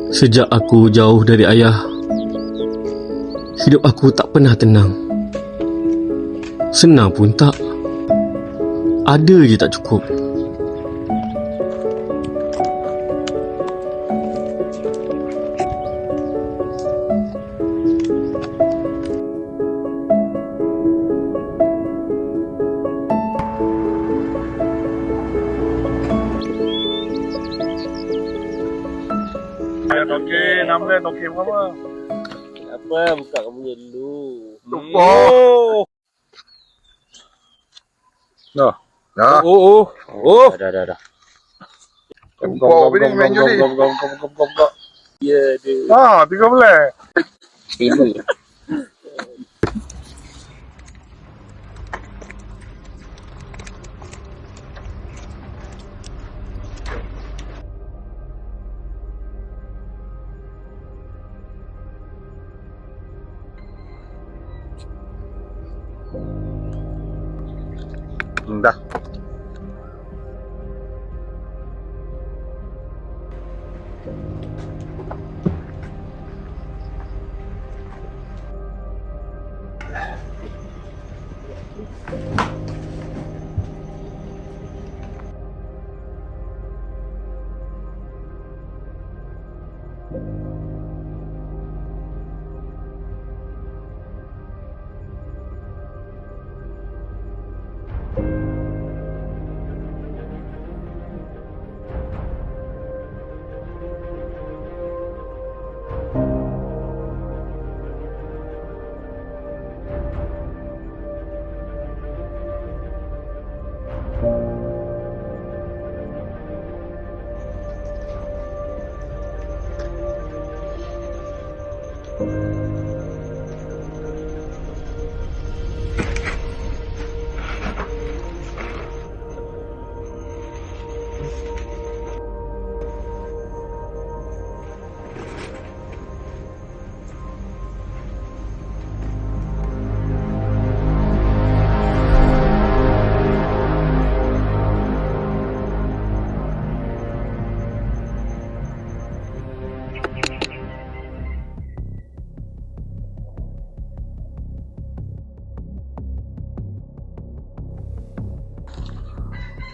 Sejak aku jauh dari ayah, hidup aku tak pernah tenang. Senang pun tak. Ada je tak cukup. Okey, nama dia okey berapa? Apa? Buka kamu dulu. Lupa. Dah. Dah. Dah. Lupa apa ni main judi. Buka. Ya, dia. 13. Ini. Dah.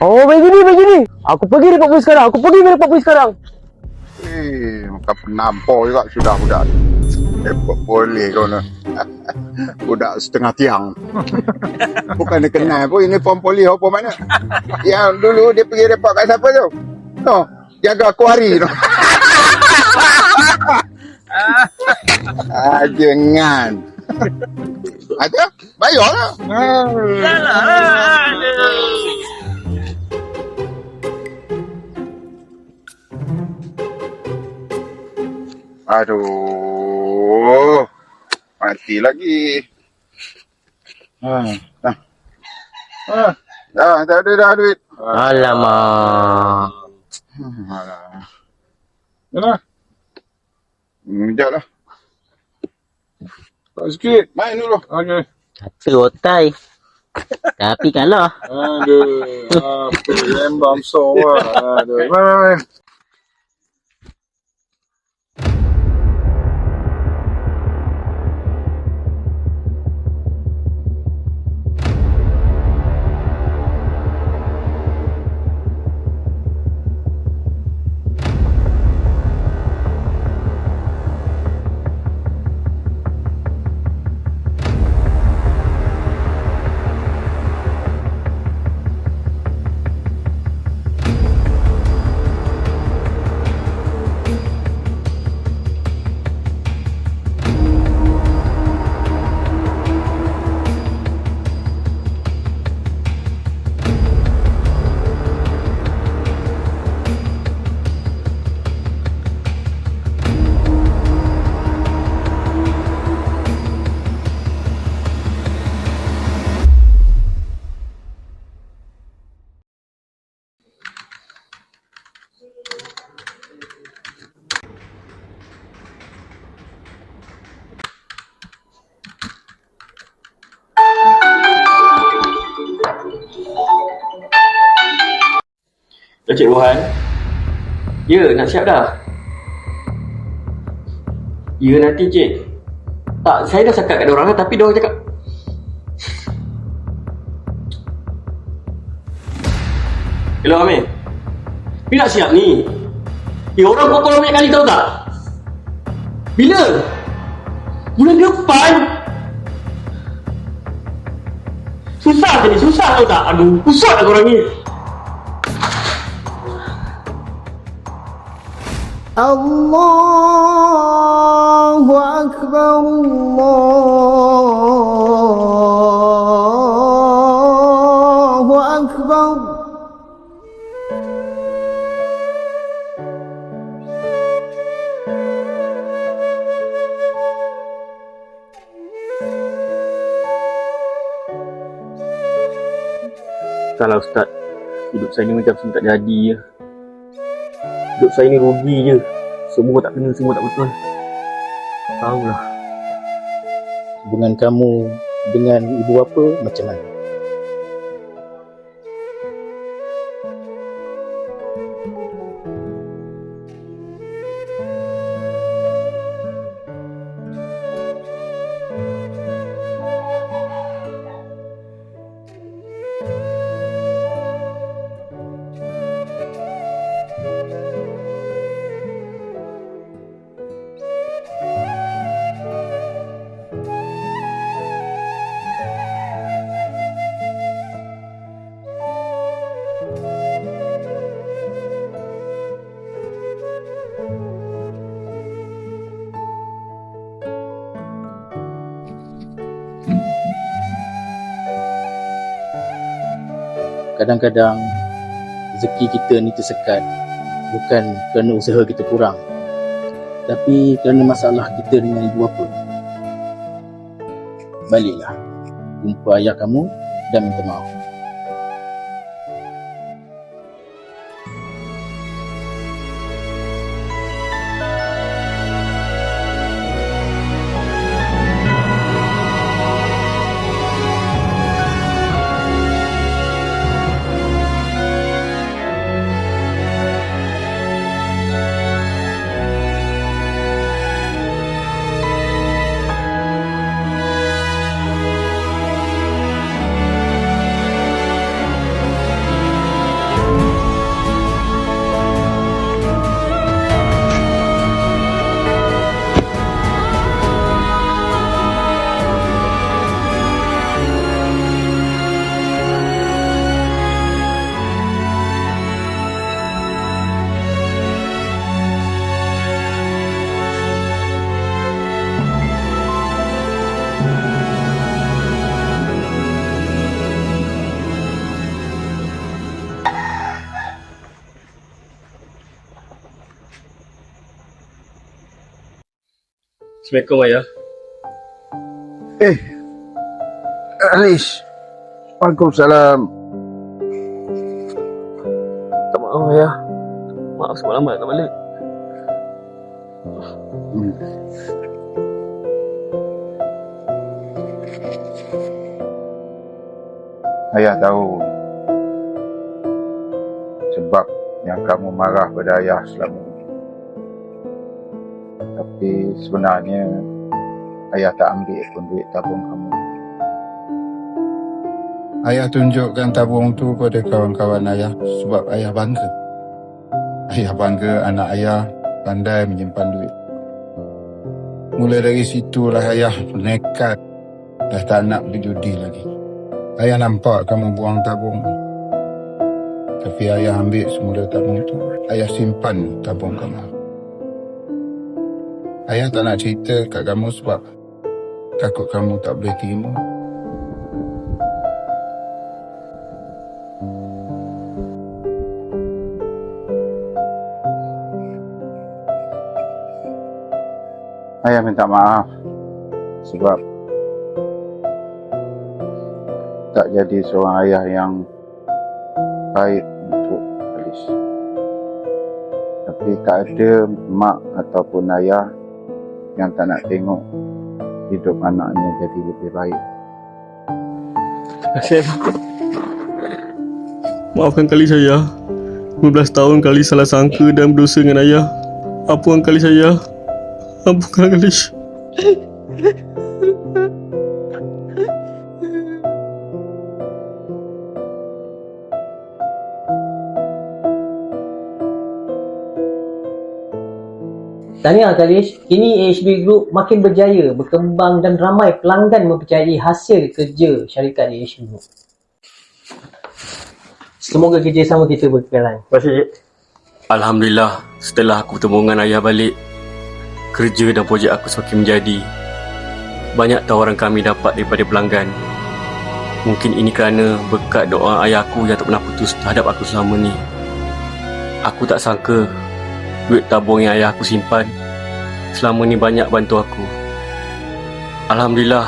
Oh, baik gini. Aku pergi report polis sekarang. Bukan penampar juga sudah budak. Repot boleh kau nak. Budak setengah tiang. Bukan dia kenal pun uniform polis apa mana. Yang dulu dia pergi report kat siapa tu? No, jaga kuari tu. Jangan. Ada? Bayarlah. Aduh, mati lagi. Dah ada duit. Alamak. Alah. Mana? Sekejap lah. Tak sikit. Main dulu. Okey. Satu otai. Tapi kalah. Aduh, apa lembam so lah. Aduh, main. Encik Wuhan. Ya, nak siap dah. Ya nanti cik. Tak, saya dah cakap kat diorang lah, tapi diorang cakap hello Amir, ni nak siap ni. Orang potong banyak kali tahu tak? Bila? Bulan depan. Susah jadi, susah tahu tak? Aduh, pusat lah korang ni. Allahu Akbar, Allahu Akbar. Salah Ustaz. Hidup saya ni macam tak jadi je. Hidup saya ni rugi je. Semua tak kena, semua tak betul. Tahulah. Hubungan kamu dengan ibu bapa macam mana? Kadang-kadang rezeki kita ni tersekat bukan kerana usaha kita kurang, tapi kerana masalah kita dengan ibu bapa. Baliklah jumpa ayah kamu dan minta maaf. Assalamualaikum ayah. Alish. Waalaikumsalam. Tak maaf ayah. Maaf sebab lambat tak balik. Ayah tahu sebab yang kamu marah pada ayah selama ini. Tapi sebenarnya ayah tak ambil pun duit tabung kamu. Ayah tunjukkan tabung tu pada kawan-kawan ayah sebab ayah bangga. Ayah bangga anak ayah pandai menyimpan duit. Mula dari situlah ayah nekat dah tak nak berjudi lagi. Ayah nampak kamu buang tabung. Tapi ayah ambil semula tabung tu. Ayah simpan tabung kamu. Ayah tak nak cerita kat kamu sebab takut kamu tak boleh terima. Ayah minta maaf sebab tak jadi seorang ayah yang baik untuk Alish. Tapi tak ada mak ataupun ayah yang tak nak tengok hidup anaknya jadi lebih baik. Terima kasih ayah. Maafkan kali saya. 15 tahun kali salah sangka dan berdosa dengan ayah. Ampunkan kali saya. Ampunkan Alish. Tahniah Kalish, kini AHB Group makin berjaya, berkembang dan ramai pelanggan mempercayai hasil kerja syarikat AHB Group. Semoga kerjasama kita berkekalan. Terima kasih, Cik. Alhamdulillah, setelah aku bertemu dengan ayah balik, kerja dan projek aku semakin menjadi. Banyak tawaran kami dapat daripada pelanggan. Mungkin ini kerana berkat doa ayah aku yang tak pernah putus terhadap aku selama ni. Aku tak sangka duit tabung yang ayah aku simpan selama ni banyak bantu aku. Alhamdulillah,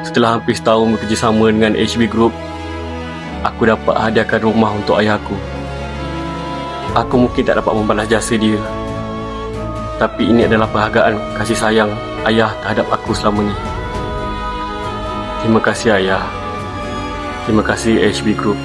setelah hampir setahun bekerjasama dengan HB Group, aku dapat hadiahkan rumah untuk ayah aku. Aku mungkin tak dapat membalas jasa dia, tapi ini adalah penghargaan kasih sayang ayah terhadap aku selama ni. Terima kasih ayah. Terima kasih HB Group.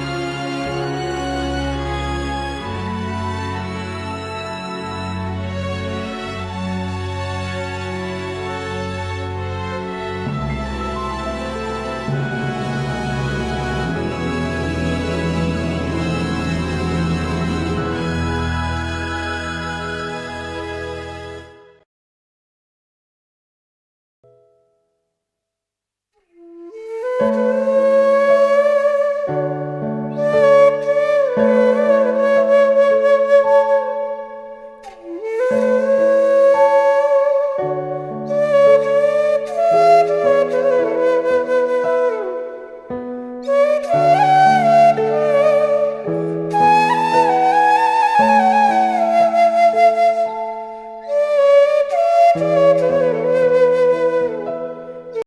Thank you.